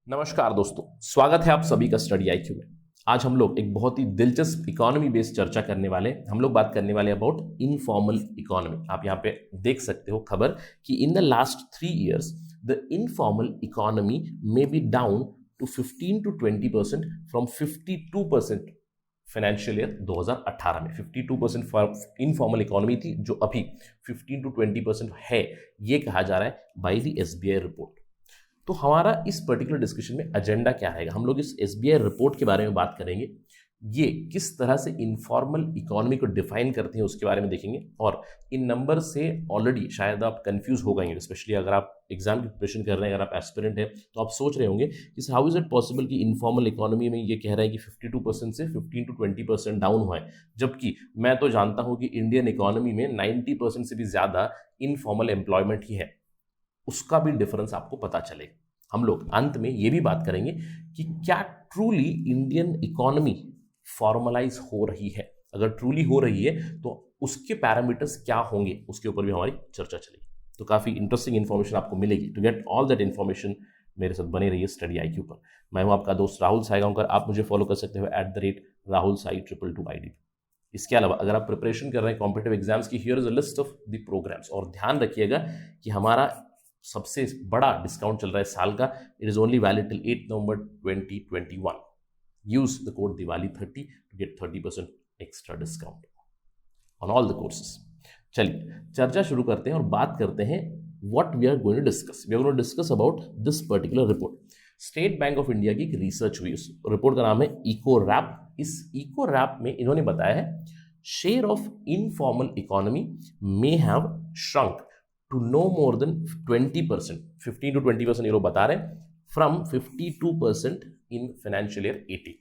नमस्कार दोस्तों, स्वागत है आप सभी का स्टडी आईक्यू में। आज हम लोग एक बहुत ही दिलचस्प इकोनॉमी बेस्ड चर्चा करने वाले हैं। हम लोग बात करने वाले अबाउट इनफॉर्मल इकोनॉमी। आप यहाँ पे देख सकते हो खबर कि in the last 3 years the informal economy may be down to 15 to 20% from 52% financial year 2018 में 52% इनफॉर्मल इकोनॉमी थी, जो अभी 15 to 20% है, ये कहा जा रहा है बाय द एसबीआई रिपोर्ट। तो हमारा इस पर्टिकुलर डिस्कशन में एजेंडा क्या रहेगा, हम लोग इस एसबीआई रिपोर्ट के बारे में बात करेंगे। ये किस तरह से इनफॉर्मल इकोनॉमी को डिफाइन करते हैं उसके बारे में देखेंगे। और इन नंबर से ऑलरेडी शायद आप कंफ्यूज हो गए, स्पेशली अगर आप एग्जाम की प्रिपरेशन कर रहे हैं, अगर आप एस्पिरेंट हैं तो आप सोच रहे होंगे कि हाउ इज इट पॉसिबल कि इनफॉर्मल इकोनॉमी में ये कह रहा है कि 52% से 15 to 20% डाउन हुआ है, जबकि मैं तो जानता हूं कि इंडियन इकोनॉमी में 90% से भी ज्यादा इनफॉर्मल एम्प्लॉयमेंट ही है। उसका भी डिफरेंस आपको पता चलेगा। हम लोग अंत में ये भी बात करेंगे कि क्या ट्रूली इंडियन इकोनॉमी फॉर्मलाइज हो रही है। अगर ट्रूली हो रही है तो उसके पैरामीटर्स क्या होंगे, उसके ऊपर भी हमारी चर्चा चलेगी। तो काफी इंटरेस्टिंग इन्फॉर्मेशन आपको मिलेगी। To get all that information मेरे साथ बने रहिए स्टडी आईक्यू पर। मैं हूं आपका दोस्त राहुल साईगांवकर। आप मुझे फॉलो कर सकते हो @RahulSai222ID। इसके अलावा अगर आप प्रिपरेशन कर रहे हैं कॉम्पिटिटिव एग्जाम्स की, here is a list of the programmes. और ध्यान रखिएगा कि हमारा सबसे बड़ा डिस्काउंट चल रहा है साल का। It is only valid till 8 November 2021। Use the code दिवाली30 to get 30% extra discount on all the courses. चलिए चर्चा शुरू करते हैं और बात करते हैं what we are going to discuss. We are going to discuss about this particular report. State Bank of India की एक रिसर्च हुई, उस रिपोर्ट का नाम है इको रैप। इस इको रैप में इन्होंने बताया है share of informal economy may have shrunk to no more than 20%, 15 to 20% ये लोग बता रहे हैं, from 52% in financial year 18।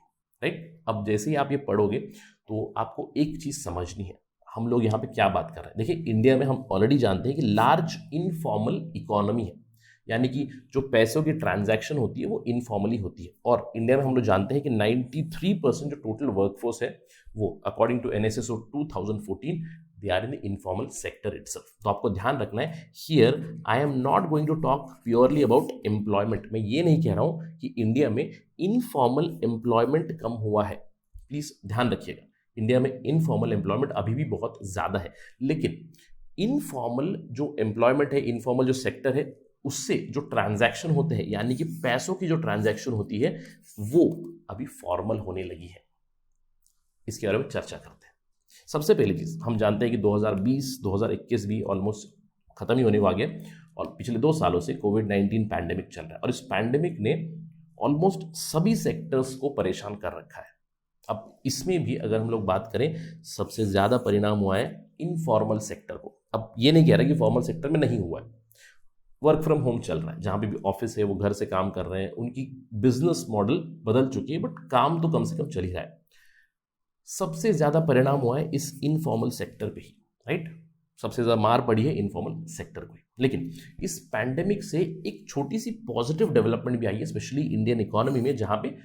Right, अब जैसे ही आप ये पढ़ोगे तो आपको एक चीज समझनी है, हम लोग यहाँ पे क्या बात कर रहे हैं। देखिए, इंडिया में हम ऑलरेडी जानते हैं कि लार्ज इनफॉर्मल इकोनॉमी है, यानी कि जो पैसों की ट्रांजैक्शन होती है वो इनफॉर्मली होती है। और इंडिया में हम लोग जानते हैं कि 93% जो टोटल वर्कफोर्स है वो according to NSSO 2014 they are in the informal sector itself. तो आपको ध्यान रखना है, here I am not going to talk purely about employment. मैं ये नहीं कह रहा हूं कि इंडिया में इनफॉर्मल एम्प्लॉयमेंट कम हुआ है। प्लीज ध्यान रखिएगा, इंडिया में इनफॉर्मल एम्प्लॉयमेंट अभी भी बहुत ज्यादा है, लेकिन इनफॉर्मल जो एम्प्लॉयमेंट है, इनफॉर्मल जो सेक्टर है, उससे जो ट्रांजैक्शन होते हैं, यानी कि पैसों की जो ट्रांजैक्शन होती है, वो अभी फॉर्मल होने लगी है। इसके बारे में चर्चा करते हैं। सबसे पहली चीज, हम जानते हैं कि 2020-2021 भी ऑलमोस्ट खत्म ही होने वाले हैं और पिछले 2 सालों से कोविड-19 पैंडेमिक चल रहा है और इस पैंडेमिक ने ऑलमोस्ट सभी सेक्टर्स को परेशान कर रखा है। अब इसमें भी अगर हम लोग बात करें, सबसे ज्यादा परिणाम हुआ है इनफॉर्मल सेक्टर को। अब ये नहीं कह रहा कि फॉर्मल सेक्टर में नहीं हुआ है, वर्क फ्रॉम होम चल रहा है, जहां पे भी ऑफिस है वो घर से काम कर रहे हैं, उनकी बिजनेस मॉडल बदल चुकी है, बट काम तो कम से कम चल ही रहा है। सबसे ज्यादा परिणाम हुआ है इस इनफॉर्मल सेक्टर पे ही, राइट। सबसे ज्यादा मार पड़ी है इनफॉर्मल सेक्टर को ही। लेकिन इस पैंडेमिक से एक छोटी सी पॉजिटिव डेवलपमेंट भी आई है, स्पेशली इंडियन इकोनॉमी में, जहां पे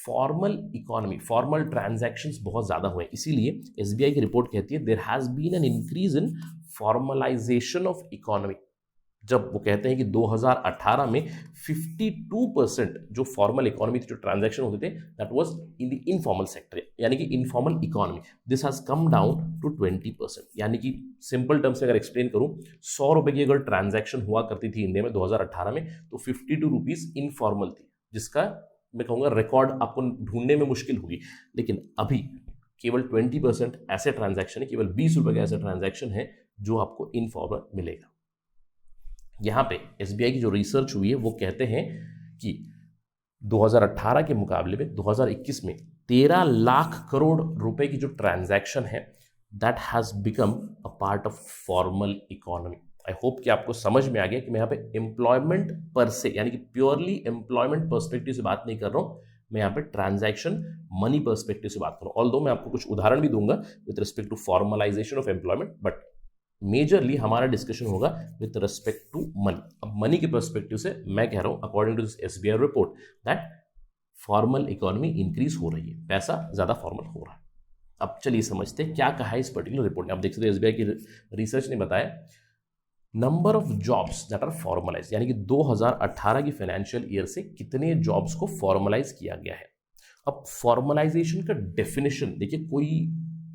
फॉर्मल इकोनॉमी, फॉर्मल ट्रांजैक्शंस बहुत ज्यादा हुए। इसीलिए एसबीआई की रिपोर्ट कहती है there has been an increase in formalisation of economy. जब वो कहते हैं कि 2018 में 52% जो फॉर्मल इकोनॉमी थी, जो ट्रांजैक्शन होते थे, that was in the informal sector, यानी कि informal economy. This has come down to 20%। यानी कि सिंपल टर्म्स में अगर एक्सप्लेन करूं, 100 रुपए की अगर ट्रांजैक्शन हुआ करती थी इंडिया में 2018 में, तो 52 रुपीज इनफॉर्मल थी, जिसका मैं कहूंगा रिकॉर्ड आपको ढूंढने में मुश्किल होगी। लेकिन अभी केवल 20% ऐसे ट्रांजैक्शन है, केवल 20 रुपए का ऐसा ट्रांजैक्शन है जो आपको इनफॉर्मल मिलेगा। यहां पे एसबीआई की जो रिसर्च हुई है वो कहते हैं कि 2018 के मुकाबले में 2021 में 13 लाख करोड़ रुपए की जो ट्रांजैक्शन है, that has become a part of formal economy. I hope कि आपको समझ में आ गया कि मैं यहाँ पे एम्प्लॉयमेंट पर से, यानी कि प्योरली एम्प्लॉयमेंट पर्सपेक्टिव से बात नहीं कर रहा हूं, मैं यहाँ पे ट्रांजैक्शन मनी पर्सपेक्टिव से बात कर रहा हूं। ऑल्दो मैं आपको कुछ उदाहरण भी दूंगा with respect to formalisation of employment, but majorly हमारा डिस्कशन होगा विद रिस्पेक्ट टू मनी। अब मनी के पर्सपेक्टिव से मैं कह रहा हूं, according to this SBI report, that formal economy increase हो रही है, पैसा ज्यादा फॉर्मल हो रहा है। अब चलिए समझते हैं क्या कहा है इस पर्टिकुलर रिपोर्ट ने। आप देख सकते हो एसबीआई की रिसर्च ने बताया number of jobs that are formalise, यानी कि 2018 की फाइनेंशियल ईयर से कितने जॉब्स को फॉर्मलाइज किया गया है। अब फॉर्मलाइजेशन का डेफिनेशन देखिए, कोई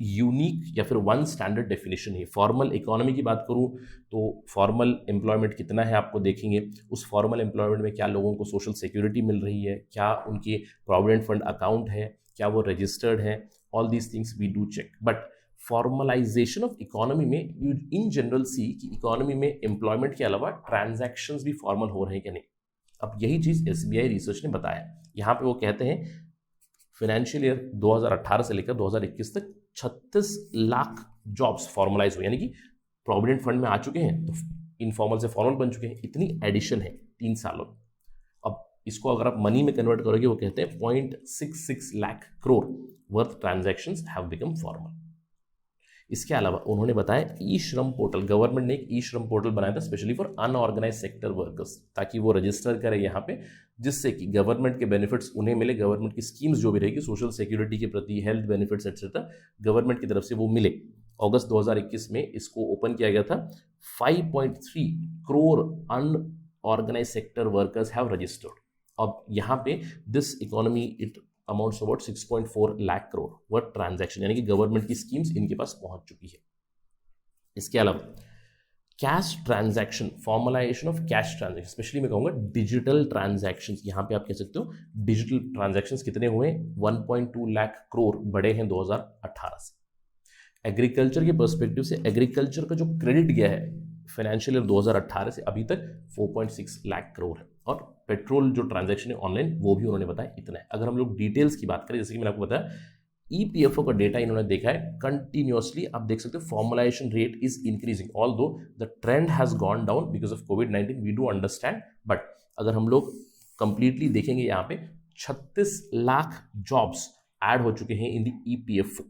यूनिक या फिर वन स्टैंडर्ड डेफिनेशन है। फॉर्मल इकोनॉमी की बात करूं तो फॉर्मल एम्प्लॉयमेंट कितना है आपको देखेंगे, उस फॉर्मल एम्प्लॉयमेंट में क्या लोगों को सोशल सिक्योरिटी मिल रही है, क्या उनके प्रोविडेंट फंड अकाउंट है, क्या वो रजिस्टर्ड है, all these things we do check. But formalisation of economy में यू इन जनरल सी कि इकोनॉमी में एम्प्लॉयमेंट के अलावा ट्रांजैक्शंस भी फॉर्मल हो रहे हैं कि नहीं। अब यही चीज एसबीआई रिसर्च ने बताया। यहाँ पे वो कहते हैं फाइनेंशियल ईयर 2018 से लेकर 2021 तक 36 लाख जॉब्स फॉर्मलाइज हुए, यानी कि प्रोविडेंट फंड में आ चुके हैं तो इनफॉर्मल से फॉर्मल बन चुके हैं। इतनी एडिशन है 3 सालों में। अब इसको अगर आप मनी में कन्वर्ट करोगे, वो कहते हैं 0.66 lakh crore worth transactions have become formal. इसके अलावा उन्होंने बताया ई श्रम पोर्टल, गवर्नमेंट ने एक ई श्रम पोर्टल बनाया था specially for unorganised sector workers, ताकि वो रजिस्टर करें यहाँ पे, जिससे कि गवर्नमेंट के बेनिफिट्स उन्हें मिले, गवर्नमेंट की स्कीम्स जो भी रहेगी सोशल सिक्योरिटी के प्रति, हेल्थ बेनिफिट्स एक्सेट्रा, गवर्नमेंट की तरफ से वो मिले। अगस्त 2021 में इसको ओपन किया गया था। 5.3 crore unorganised sector workers have registered. अब यहाँ पे this economy it amounts about 6.4 lakh crore worth transaction, यानी कि गवर्नमेंट की स्कीम्स इनके पास पहुंच चुकी है। इसके अलावा cash transaction, formalisation of cash transaction, specially मैं कहूंगा डिजिटल ट्रांजैक्शन। यहां पे आप कह सकते हो डिजिटल ट्रांजैक्शंस कितने हुए, 1.2 लाख करोड़ बढ़े हैं 2018 से। एग्रीकल्चर के पर्सपेक्टिव से एग्रीकल्चर का जो क्रेडिट गया है फाइनेंशियल ईयर 2018 से अभी तक 4.6 लाख करोड़ है। और पेट्रोल जो ट्रांजैक्शन है ऑनलाइन वो भी उन्होंने बताया इतना है। अगर हम लोग डिटेल्स की बात करें, जैसे कि मैंने आपको बताया ईपीएफओ का डेटा इन्होंने देखा है कंटिन्यूअसली, आप देख सकते हो formalisation rate is increasing although the trend has gone down because of कोविड-19, वी डू अंडरस्टैंड। बट अगर हम लोग कंप्लीटली देखेंगे यहाँ पे 36 लाख जॉब्स ऐड हो चुके हैं in the EPFO,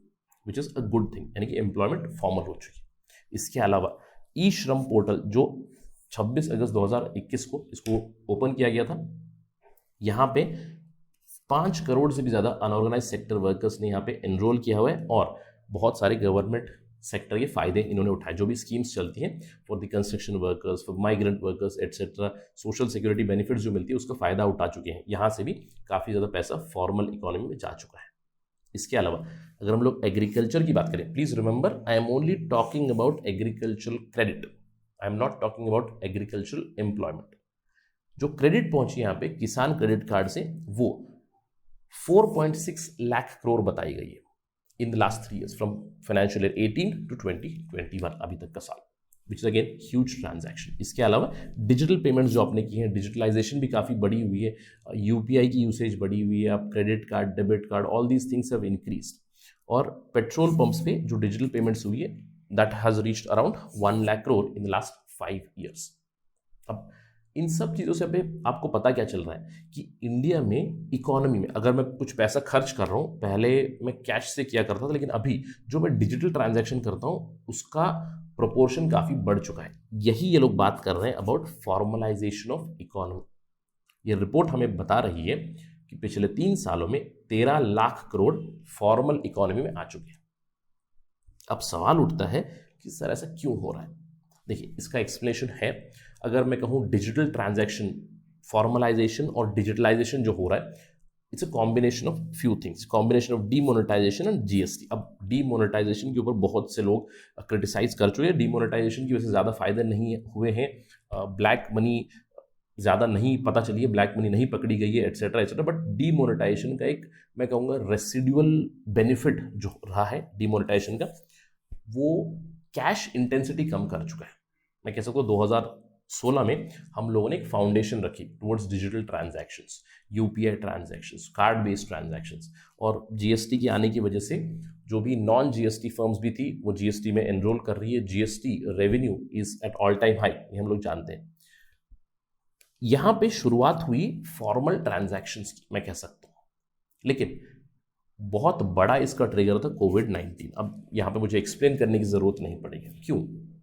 which is a good thing, यानी कि एम्प्लॉयमेंट फॉर्मल हो चुकी है। इसके अलावा ई श्रम पोर्टल जो 26 अगस्त 2021 को इसको ओपन किया गया था, यहाँ पे 5 करोड़ से भी ज़्यादा अनऑर्गेनाइज सेक्टर वर्कर्स ने यहाँ पे एनरोल किया हुआ है और बहुत सारे गवर्नमेंट सेक्टर के फायदे इन्होंने उठाए। जो भी स्कीम्स चलती हैं for the construction workers, for migrant workers etcetera, social security benefits जो मिलती है उसका फ़ायदा उठा चुके हैं। यहाँ से भी काफ़ी ज़्यादा पैसा फॉर्मल इकोनॉमी में जा चुका है। इसके अलावा अगर हम लोग एग्रीकल्चर की बात करें, please remember I am only talking about agricultural credit, I am not talking about agricultural employment. जो क्रेडिट पहुंची यहाँ पे किसान क्रेडिट कार्ड से वो 4.6 लाख करोड़ बताई गई है इन the last 3 years from financial year 18 to 2021 अभी तक का साल, which is again huge transaction. इसके अलावा डिजिटल पेमेंट्स जो आपने की हैं, डिजिटलाइजेशन भी काफ़ी बढ़ी हुई है, यूपीआई की यूसेज बढ़ी हुई है, आप credit card, debit card, all these things have increased. और पेट्रोल पंप्स पे जो डिजिटल पेमेंट्स हुई है that has reached around 1 lakh crore in the last 5 years। अब इन सब चीज़ों से आपको पता क्या चल रहा है कि इंडिया में इकोनॉमी में अगर मैं कुछ पैसा खर्च कर रहा हूँ, पहले मैं कैश से किया करता था, लेकिन अभी जो मैं डिजिटल ट्रांजैक्शन करता हूँ उसका प्रोपोर्शन काफ़ी बढ़ चुका है। यही ये लोग बात कर रहे हैं अबाउट फॉर्मलाइजेशन ऑफ इकोनॉमी। ये रिपोर्ट हमें बता रही है कि पिछले 3 सालों में 13 लाख करोड़ फॉर्मल इकोनॉमी में आ चुके हैं। अब सवाल उठता है कि सर ऐसा क्यों हो रहा है। देखिए इसका एक्सप्लेनेशन है, अगर मैं कहूँ डिजिटल ट्रांजैक्शन, फॉर्मलाइजेशन और डिजिटलाइजेशन जो हो रहा है, it's a combination of few things, combination of demonetisation and GST. अब डीमोनेटाइजेशन के ऊपर बहुत से लोग क्रिटिसाइज कर चुके हैं, डीमोनेटाइजेशन की वजह से ज़्यादा फायदे नहीं हुए हैं, ब्लैक मनी ज़्यादा नहीं पता चली है, ब्लैक मनी नहीं पकड़ी गई है एटसेट्रा एटसेट्रा। बट डीमोनेटाइजेशन का एक मैं कहूँगा रेसिडुअल बेनिफिट जो रहा है डीमोनेटाइजेशन का, वो कैश इंटेंसिटी कम कर चुका है। मैं कह सकता हूँ 2016 में हम लोगों ने एक फाउंडेशन रखी towards digital transactions, UPI transactions, card based transactions, और जीएसटी के आने की वजह से जो भी नॉन जीएसटी फर्म्स भी थी वो जीएसटी में एनरोल कर रही है। GST revenue is at all time high, ये हम लोग जानते हैं। यहां पे शुरुआत हुई फॉर्मल ट्रांजैक्शंस की, मैं कह सकता हूं, लेकिन बहुत बड़ा इसका ट्रिगर था कोविड-19। अब यहां पे मुझे एक्सप्लेन करने की जरूरत नहीं पड़ेगी क्यों,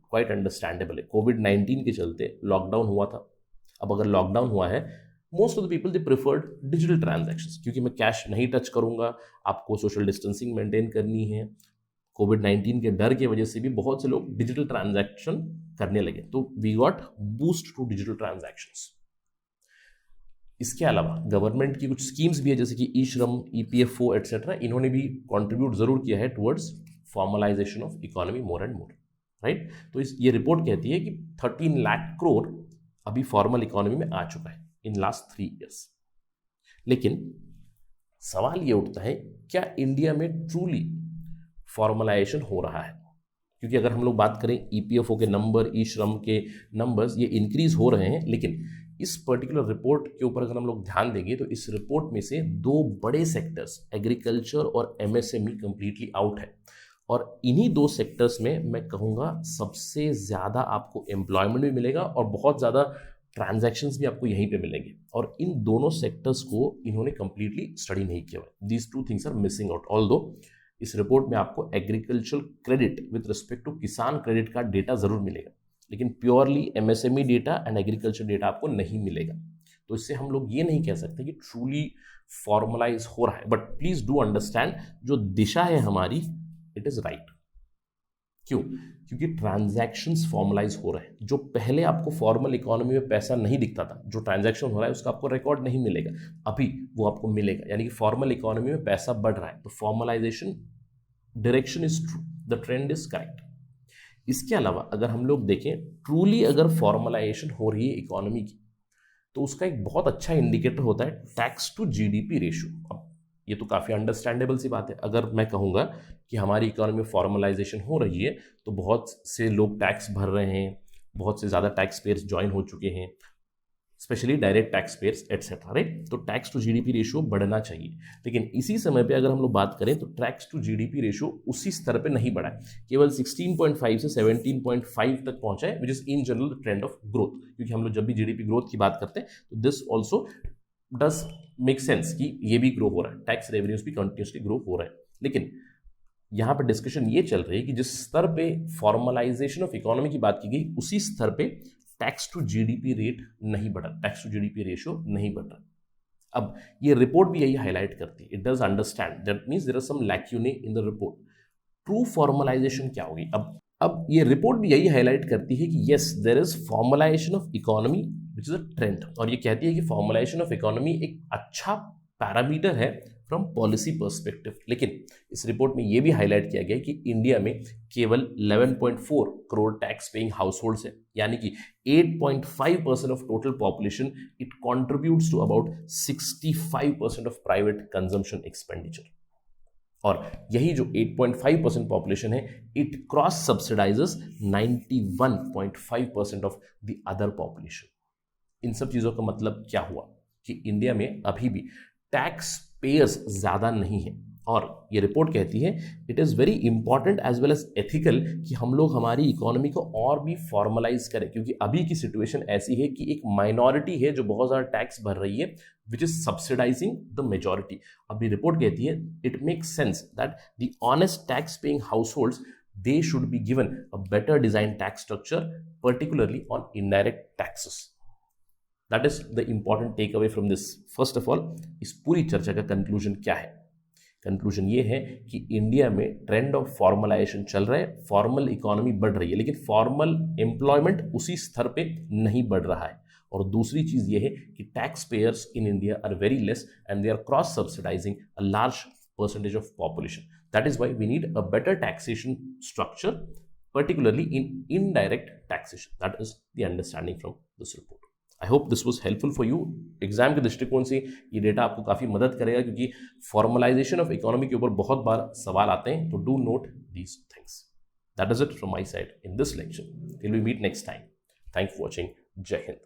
क्वाइट अंडरस्टैंडेबल है। कोविड-19 के चलते लॉकडाउन हुआ था। अब अगर लॉकडाउन हुआ है, most of the people they preferred digital transactions, क्योंकि मैं कैश नहीं टच करूंगा, आपको सोशल डिस्टेंसिंग मेंटेन करनी है। कोविड-19 के डर की वजह से भी बहुत से लोग डिजिटल ट्रांजैक्शन करने लगे, तो we got boost to digital transactions. इसके अलावा गवर्नमेंट की कुछ स्कीम्स भी है, जैसे कि ई श्रम, EPFO एटसेट्रा, इन्होंने भी कंट्रीब्यूट जरूर किया है towards formalisation of economy more and more, right. तो ये रिपोर्ट कहती है कि 13 लाख करोड़ अभी फॉर्मल इकोनॉमी में आ चुका है इन लास्ट 3 ईयर्स। लेकिन सवाल ये उठता है, क्या इंडिया में ट्रूली फॉर्मलाइजेशन हो रहा है? क्योंकि अगर हम लोग बात करें EPFO के नंबर, ई श्रम के नंबर्स, ये इंक्रीज हो रहे हैं, लेकिन इस पर्टिकुलर रिपोर्ट के ऊपर अगर हम लोग ध्यान देंगे तो इस रिपोर्ट में से 2 बड़े सेक्टर्स, एग्रीकल्चर और MSME, कंप्लीटली आउट है। और इन्हीं 2 सेक्टर्स में मैं कहूँगा सबसे ज़्यादा आपको एम्प्लॉयमेंट भी मिलेगा और बहुत ज़्यादा ट्रांजैक्शंस भी आपको यहीं पे मिलेंगे। और इन दोनों सेक्टर्स को इन्होंने कंप्लीटली स्टडी नहीं किया हुआ। These 2 things are missing out. Although इस रिपोर्ट में आपको agriculture credit with respect to Kisan credit का डेटा जरूर मिलेगा, लेकिन purely MSME data and agriculture data आपको नहीं मिलेगा। तो इससे हम लोग ये नहीं कह सकते कि ट्रूली फॉर्मलाइज हो रहा है। बट प्लीज डू अंडरस्टैंड, जो दिशा है हमारी, इट इज राइट। क्यों? क्योंकि ट्रांजैक्शंस फॉर्मलाइज हो रहे हैं। जो पहले आपको फॉर्मल इकोनॉमी में पैसा नहीं दिखता था, जो ट्रांजैक्शन हो रहा है उसका आपको रिकॉर्ड नहीं मिलेगा, अभी वो आपको मिलेगा। यानी कि फॉर्मल इकोनॉमी में पैसा बढ़ रहा है, तो formalisation direction is true, the trend is correct. इसके अलावा अगर हम लोग देखें, ट्रूली अगर फॉर्मलाइजेशन हो रही है इकोनॉमी की, तो उसका एक बहुत अच्छा इंडिकेटर होता है टैक्स टू GDP रेशियो। अब ये तो काफ़ी अंडरस्टैंडेबल सी बात है। अगर मैं कहूँगा कि हमारी इकोनॉमी में फॉर्मलाइजेशन हो रही है, तो बहुत से लोग टैक्स भर रहे हैं, बहुत से ज़्यादा टैक्स पेयर्स ज्वाइन हो चुके हैं, specially direct tax payers etcetera, right. तो टैक्स टू GDP रेशियो बढ़ना चाहिए। लेकिन इसी समय पे अगर हम लोग बात करें तो टैक्स टू GDP रेशियो उसी स्तर पे नहीं बढ़ा है, केवल 16.5 से 17.5 तक पहुंचा है, which is in general trend of growth. क्योंकि हम लोग जब भी GDP ग्रोथ की बात करते हैं तो this also does make sense कि ये भी ग्रो हो रहा है, टैक्स रेवेन्यूज भी कंटिन्यूसली ग्रो हो रहे हैं। लेकिन यहाँ पे डिस्कशन ये चल रही है कि जिस स्तर पे फॉर्मलाइजेशन ऑफ इकोनॉमी की बात की गई, उसी स्तर पे टैक्स टू GDP रेट नहीं बढ़ा, टैक्स टू GDP रेशियो नहीं बढ़ रहा। अब ये रिपोर्ट भी यही हाईलाइट करती है, it does understand, that means there are some lacunae in the report. True formalisation क्या होगी? अब ये रिपोर्ट भी यही हाईलाइट करती है कि yes, there is formalisation of economy which is a trend, और ये कहती है कि फॉर्मलाइजेशन ऑफ इकोनॉमी एक अच्छा पैरामीटर है फ्रॉम पॉलिसी पर्सपेक्टिव। लेकिन इस रिपोर्ट में यह भी हाईलाइट किया गया कि इंडिया में केवल 11.4 crore tax paying households है, यानी कि 8.5% of total population. It contributes to about 65% of private consumption expenditure. और यही जो 8.5% पॉपुलेशन है, it cross subsidises 91.5% of the other population. इन सब चीजों का मतलब क्या हुआ कि इंडिया में अभी भी टैक्स पेयर्स ज्यादा नहीं है। और ये रिपोर्ट कहती है it is very important as well as ethical कि हम लोग हमारी इकोनॉमी को और भी फॉर्मलाइज करें, क्योंकि अभी की सिचुएशन ऐसी है कि एक माइनॉरिटी है जो बहुत ज़्यादा टैक्स भर रही है, which is subsidising the majority. अभी रिपोर्ट कहती है it makes sense that the honest tax paying house holds, they should be given a better design tax structure, particularly on indirect taxes. That is the important takeaway from this. First of all, इस पूरी चर्चा का conclusion क्या है? Conclusion ये है कि India में ट्रेंड ऑफ फॉर्मलाइजेशन चल रहा है, फॉर्मल इकोनॉमी बढ़ रही है, लेकिन फॉर्मल एम्प्लॉयमेंट उसी स्तर पे नहीं बढ़ रहा है। और दूसरी चीज ये है कि tax payers in India are very less and they are cross subsidising a large percentage of population. That is why we need a better taxation structure, particularly in indirect taxation. That is the understanding from this report. I hope this was helpful for you. Exam के दृष्टिकोण से ये data आपको काफ़ी मदद करेगा, क्योंकि formalisation of economy के ऊपर बहुत बार सवाल आते हैं, तो do not these things. That is it from my side in this lecture. Till we meet next time. Thank you for watching. Jai Hind.